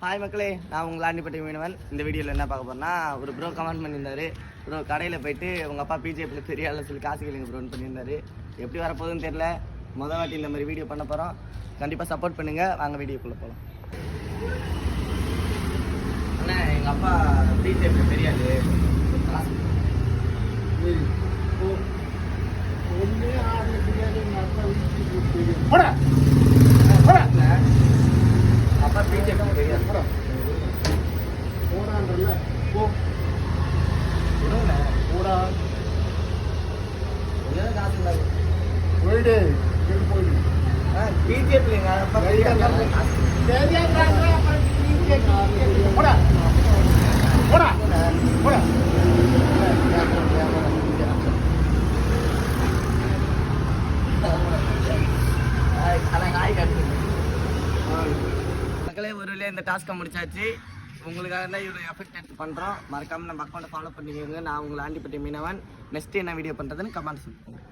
Hi மக்களே, நான் உங்கள் ஆண்டிப்பட்டி மீனவன். இந்த வீடியோவில் என்ன பார்க்க போறேன்னா, ஒரு ப்ரோ கமெண்ட் பண்ணியிருந்தாரு. ப்ரோ கடையில் போயிட்டு உங்கள் அப்பா பிஜேபியில் பெரிய ஆள் சொல்லி காசு கேளுங்க ப்ரோன்னு பண்ணியிருந்தாரு. எப்படி வரப்போகுதுன்னு தெரியல. மொதல் வாட்டி இந்த மாதிரி வீடியோ பண்ண போகிறோம். கண்டிப்பாக சப்போர்ட் பண்ணுங்கள். வாங்க வீடியோக்குள்ளே போகலாம். அண்ணா, எங்கள் அப்பா பிஜேபியில் பெரிய ஆள் காசு அப்பா பிஜேபி பெரிய போடான்றல போ போடா காசு இருந்தாங்க போயிடு போயிடு பிஜேபி எங்கள் அப்பா பெரிய போடா போடா போடா மக்களே, ஒரு வழியாக இந்த டாஸ்க்கை முடிச்சாச்சு. உங்களுக்காக தான் இவ்வளோ எஃபெக்ட் எடுத்து பண்ணுறோம். மறக்காமல் நம்ம அக்கௌண்ட்டை ஃபாலோ பண்ணிக்கோங்க. நான் உங்களை ஆண்டிப்பட்டி மீனவன். நெக்ஸ்ட்டு என்ன வீடியோ பண்ணுறதுன்னு கமெண்ட் சொல்லுங்கள்.